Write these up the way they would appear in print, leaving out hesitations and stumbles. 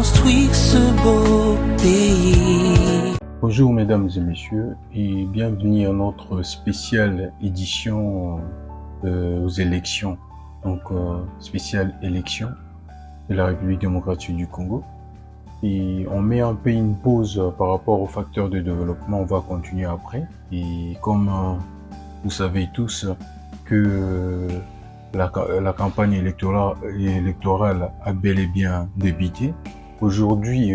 construire ce beau pays. Bonjour mesdames et messieurs et bienvenue à notre spéciale édition aux élections, donc spéciale élection de la République démocratique du Congo. Et on met un peu une pause par rapport aux facteurs de développement, on va continuer après. Et comme vous savez tous que la campagne électorale a bel et bien débuté, aujourd'hui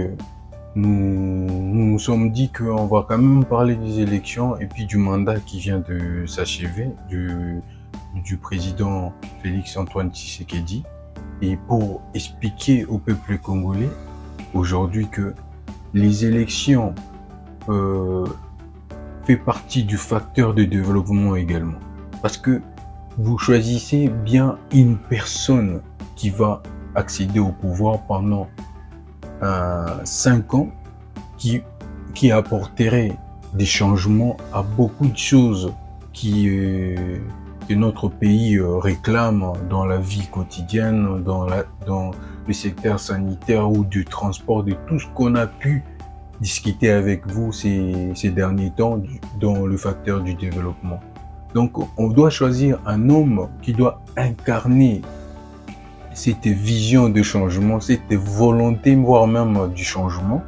nous nous sommes dit qu'on va quand même parler des élections et puis du mandat qui vient de s'achever du président Félix-Antoine Tshisekedi, et pour expliquer au peuple congolais aujourd'hui que les élections fait partie du facteur de développement également, parce que vous choisissez bien une personne qui va accéder au pouvoir pendant 5 ans, qui apporterait des changements à beaucoup de choses que notre pays réclame dans la vie quotidienne, dans le secteur sanitaire ou du transport, de tout ce qu'on a pu discuter avec vous ces derniers temps dans le facteur du développement. Donc on doit choisir un homme qui doit incarner cette vision de changement, cette volonté, voire même du changement,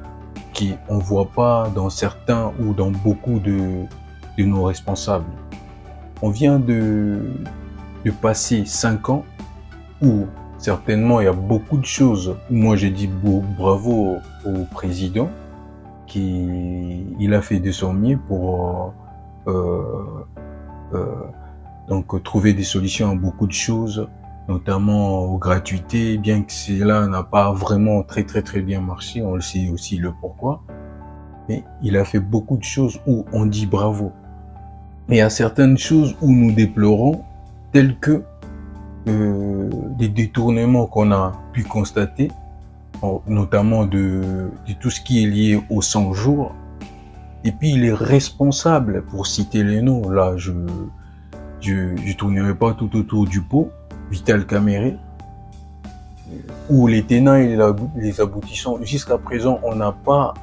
qu'on ne voit pas dans certains ou dans beaucoup de nos responsables. On vient de passer 5 ans où certainement il y a beaucoup de choses. Moi j'ai dit bravo au président, il a fait de son mieux pour donc trouver des solutions à beaucoup de choses, notamment aux gratuités, bien que cela n'a pas vraiment très bien marché, on le sait aussi le pourquoi, mais il a fait beaucoup de choses où on dit bravo. Mais il y a certaines choses où nous déplorons, telles que des détournements qu'on a pu constater, notamment de tout ce qui est lié aux 100 jours, et puis il est responsable, pour citer les noms, là je tournerai pas tout autour du pot, Vital Kamerhe, où les tenants et les aboutissants, jusqu'à présent, on n'a pas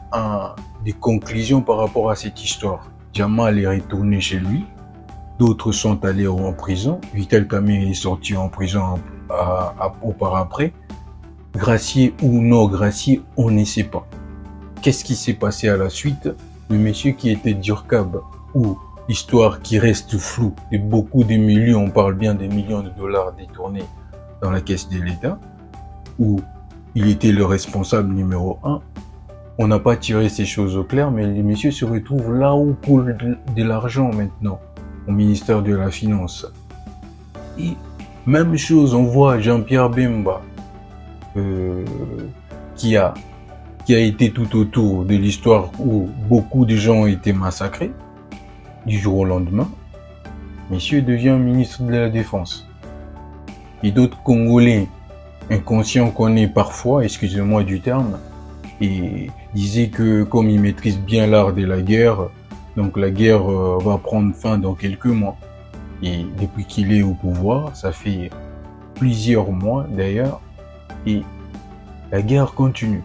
des conclusions par rapport à cette histoire. Jamal est retourné chez lui, d'autres sont allés en prison, Vital Kamerhe est sorti en prison par après, gracié ou non gracié, on ne sait pas. Qu'est-ce qui s'est passé à la suite? Le monsieur qui était Durkab, ou histoire qui reste floue, et beaucoup de millions, on parle bien des millions de dollars détournés dans la caisse de l'État, où il était le responsable numéro 1. On n'a pas tiré ces choses au clair, mais le monsieur se retrouve là où coule de l'argent maintenant, au ministère de la Finance. Et même chose, on voit Jean-Pierre Bemba, qui a été tout autour de l'histoire où beaucoup de gens ont été massacrés. Du jour au lendemain, monsieur devient ministre de la Défense. Et d'autres Congolais inconscients qu'on est parfois, excusez-moi du terme, et disaient que comme il maîtrise bien l'art de la guerre, donc la guerre va prendre fin dans quelques mois. Et depuis qu'il est au pouvoir, ça fait plusieurs mois d'ailleurs, et la guerre continue.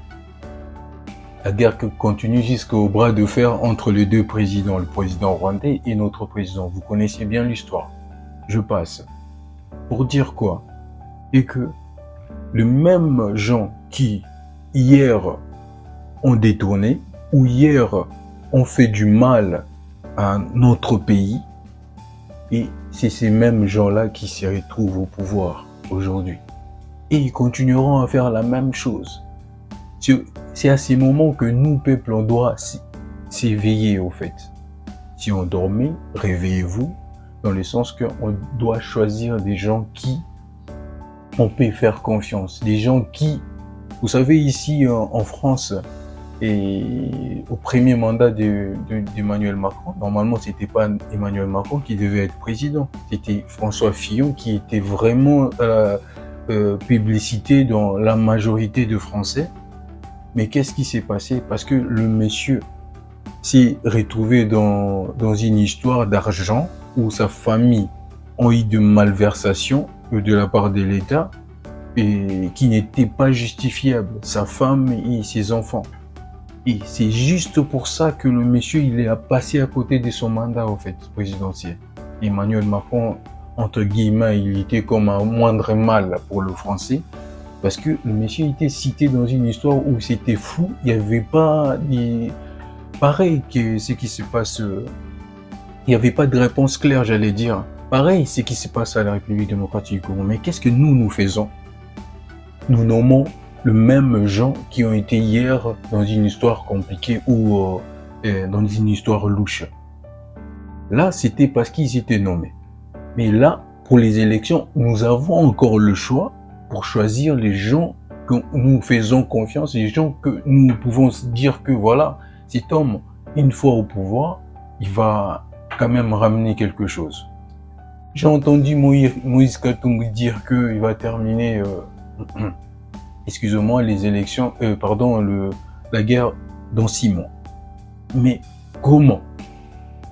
La guerre continue jusqu'au bras de fer entre les deux présidents, le président rwandais et notre président. Vous connaissez bien l'histoire. Je passe. Pour dire quoi? Et que les mêmes gens qui, hier, ont détourné, ou hier, ont fait du mal à notre pays, et c'est ces mêmes gens-là qui se retrouvent au pouvoir aujourd'hui. Et ils continueront à faire la même chose. C'est à ces moments que nous, peuple, on doit s'éveiller au fait. Si on dormait, réveillez-vous, dans le sens qu'on doit choisir des gens qui on peut faire confiance. Des gens qui, vous savez, ici en France, et au premier mandat d'Emmanuel Macron, normalement c'était pas Emmanuel Macron qui devait être président, c'était François Fillon qui était vraiment publicité dans la majorité de Français. Mais qu'est-ce qui s'est passé? Parce que le monsieur s'est retrouvé dans une histoire d'argent où sa famille ont eu de malversations de la part de l'État, et qui n'était pas justifiable, sa femme et ses enfants. Et c'est juste pour ça que le monsieur, il est passé à côté de son mandat, en fait, présidentiel. Emmanuel Macron, entre guillemets, il était comme un moindre mal pour le français, parce que le monsieur était cité dans une histoire où c'était fou, il n'y avait pas des... Pareil que ce qui se passe, il n'y avait pas de réponse claire, j'allais dire. Pareil, ce qui se passe à la République démocratique du Congo. Mais qu'est-ce que nous faisons? Nous nommons le même gens qui ont été hier dans une histoire compliquée ou dans une histoire louche. Là, c'était parce qu'ils étaient nommés. Mais là, pour les élections, nous avons encore le choix pour choisir les gens que nous faisons confiance, les gens que nous pouvons dire que voilà, cet homme, une fois au pouvoir, il va quand même ramener quelque chose. J'ai entendu Moïse Katumbi dire qu'il va terminer, excusez-moi, les élections, la guerre dans 6 mois. Mais comment?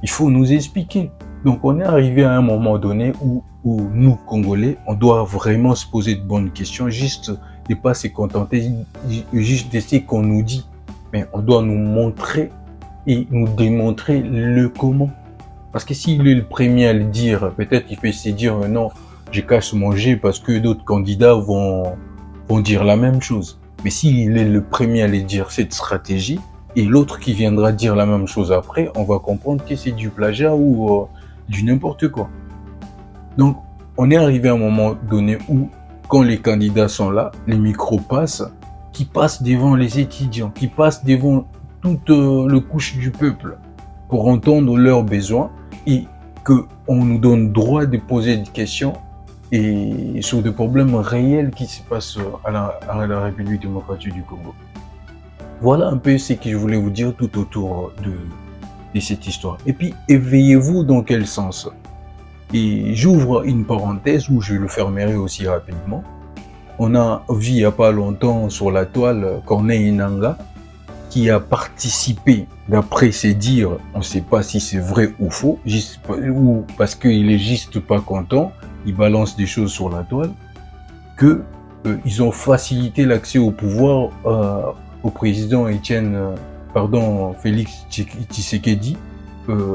Il faut nous expliquer. Donc on est arrivé à un moment donné où nous, Congolais, on doit vraiment se poser de bonnes questions, juste de pas se contenter, juste de ce qu'on nous dit. Mais on doit nous montrer et nous démontrer le comment. Parce que s'il est le premier à le dire, peut-être il peut se dire non, je cache mon jeu parce que d'autres candidats vont dire la même chose. Mais s'il est le premier à le dire cette stratégie, et l'autre qui viendra dire la même chose après, on va comprendre que c'est du plagiat ou du n'importe quoi. Donc, on est arrivé à un moment donné où, quand les candidats sont là, les micros passent, qui passent devant les étudiants, qui passent devant toute le couche du peuple pour entendre leurs besoins et qu'on nous donne droit de poser des questions et sur des problèmes réels qui se passent à la République démocratique du Congo. Voilà un peu ce que je voulais vous dire tout autour de cette histoire. Et puis, éveillez-vous dans quel sens? Et j'ouvre une parenthèse où je le fermerai aussi rapidement. On a vu il n'y a pas longtemps sur la toile Corneille Nangaa qui a participé, d'après ses dires, on ne sait pas si c'est vrai ou faux, ou parce qu'il est juste pas content, il balance des choses sur la toile, que ils ont facilité l'accès au pouvoir au président Félix Tshisekedi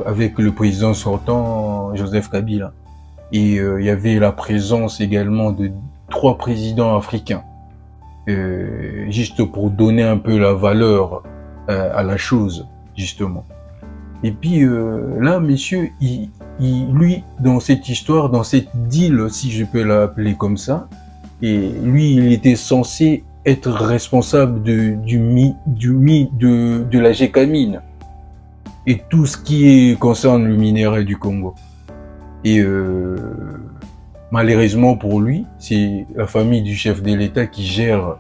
avec le président sortant Joseph Kabila. Et il y avait la présence également de 3 présidents africains, juste pour donner un peu la valeur à la chose, justement. Et puis là, monsieur, lui, dans cette histoire, dans cette deal, si je peux l'appeler comme ça, et lui, il était censé être responsable de la Gécamine et tout ce qui concerne le minerai du Congo. Et malheureusement pour lui, c'est la famille du chef de l'État qui gère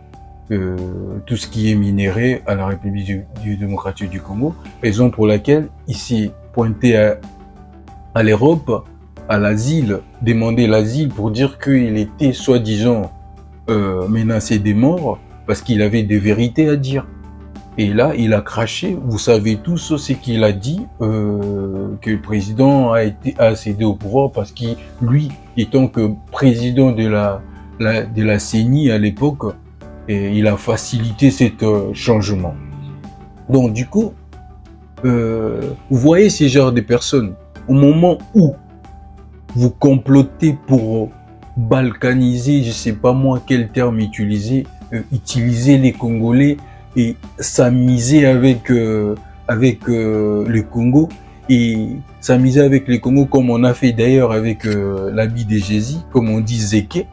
tout ce qui est minéré à la République démocratique du Congo, raison pour laquelle il s'est pointé à l'Europe, à l'asile, demander l'asile pour dire qu'il était soi-disant menacé de mort parce qu'il avait des vérités à dire. Et là, il a craché. Vous savez tous ce qu'il a dit, que le président a cédé au pouvoir parce qu'il, lui, étant que président de la CENI à l'époque, il a facilité cet changement. Donc du coup, vous voyez ces genres de personnes, au moment où vous complotez pour balkaniser, je sais pas moi quel terme utiliser les Congolais et s'amuser avec le Congo, et s'amuser avec les Congo comme on a fait d'ailleurs avec l'habit des Jésus, comme on dit Zeke.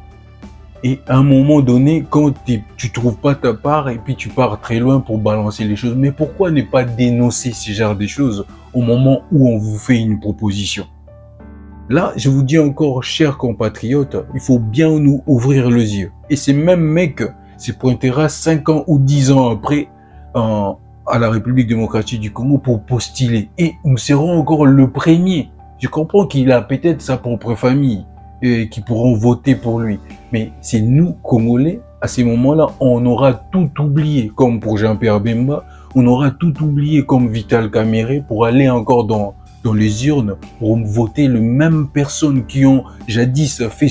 Et à un moment donné, quand tu trouves pas ta part et puis tu pars très loin pour balancer les choses, mais pourquoi ne pas dénoncer ce genre de choses au moment où on vous fait une proposition? Là, je vous dis encore, chers compatriotes, il faut bien nous ouvrir les yeux. Et ces mêmes mecs se pointera 5 ans ou 10 ans après à la République démocratique du Congo pour postuler. Et nous serons encore le premier. Je comprends qu'il a peut-être sa propre famille qui pourront voter pour lui. Mais c'est nous, Congolais, à ces moments-là, on aura tout oublié, comme pour Jean-Pierre Bemba, on aura tout oublié comme Vital Kamerhe pour aller encore dans les urnes pour voter les mêmes personnes qui ont jadis fait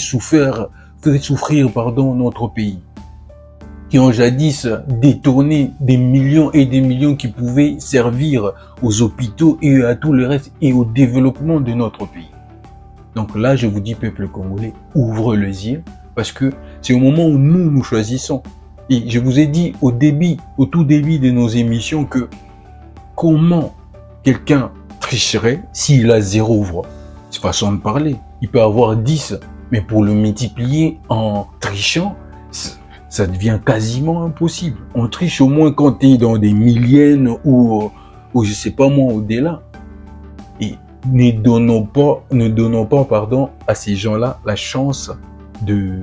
fait souffrir, notre pays, qui ont jadis détourné des millions et des millions qui pouvaient servir aux hôpitaux et à tout le reste et au développement de notre pays. Donc là, je vous dis, peuple congolais, ouvre les yeux, parce que c'est au moment où nous choisissons. Et je vous ai dit au tout début de nos émissions que comment quelqu'un tricherait s'il a 0 voix. C'est façon de parler. Il peut avoir 10, mais pour le multiplier en trichant, ça devient quasiment impossible. On triche au moins quand tu es dans des millièmes ou je sais pas moi, au-delà. Et ne donnons pas, à ces gens-là la chance de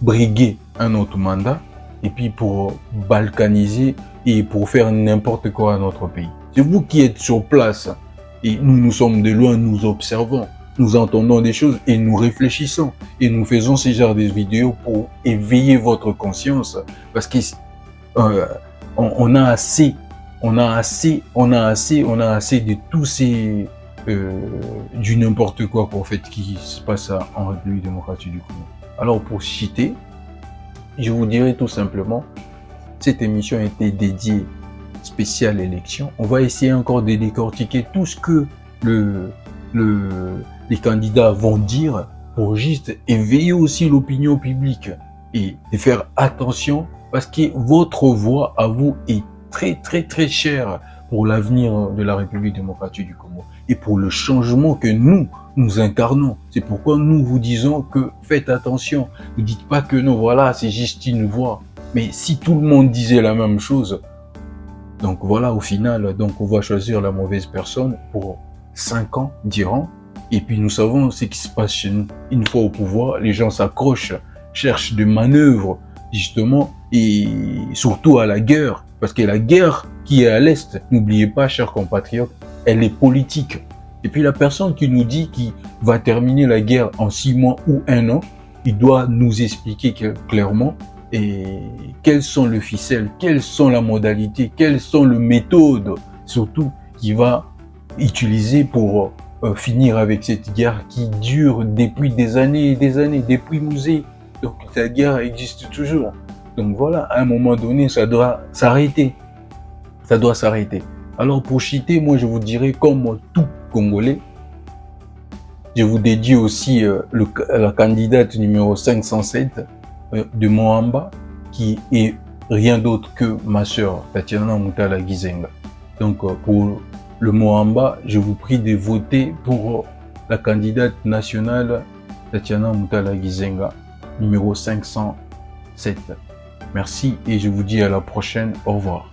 briguer un autre mandat et puis pour balkaniser et pour faire n'importe quoi à notre pays. C'est vous qui êtes sur place et nous sommes de loin, nous observons, nous entendons des choses et nous réfléchissons et nous faisons ce genre de vidéos pour éveiller votre conscience parce que on a assez de tous ces du n'importe quoi en fait qui se passe en République démocratique du Congo. Alors pour citer, je vous dirais tout simplement, cette émission a été dédiée spéciale élection. On va essayer encore de décortiquer tout ce que les candidats vont dire pour juste éveiller aussi l'opinion publique et de faire attention parce que votre voix à vous est très très très chère pour l'avenir de la République démocratique du Congo et pour le changement que nous incarnons. C'est pourquoi nous vous disons que faites attention. Ne dites pas que non, voilà, c'est juste une voix. Mais si tout le monde disait la même chose, donc voilà, au final, donc on va choisir la mauvaise personne pour 5 ans, diront. Et puis nous savons ce qui se passe chez nous. Une fois au pouvoir, les gens s'accrochent, cherchent des manœuvres, justement, et surtout à la guerre. Parce que la guerre qui est à l'Est, n'oubliez pas, chers compatriotes, elle est politique. Et puis la personne qui nous dit qu'il va terminer la guerre en 6 mois ou 1 an, il doit nous expliquer clairement et quelles sont les ficelles, quelles sont la modalité, quelles sont les méthodes, surtout, qu'il va utiliser pour finir avec cette guerre qui dure depuis des années et des années, depuis Mouzé. Donc la guerre existe toujours. Donc voilà, à un moment donné, ça doit s'arrêter. Ça doit s'arrêter. Alors pour chiter, moi je vous dirais comme tout Congolais, je vous dédie aussi la candidate numéro 507 de Mohamba, qui est rien d'autre que ma sœur Tatiana Moutala Gizenga. Donc pour le Mohamba, je vous prie de voter pour la candidate nationale Tatiana Moutala Gizenga, numéro 507. Merci et je vous dis à la prochaine. Au revoir.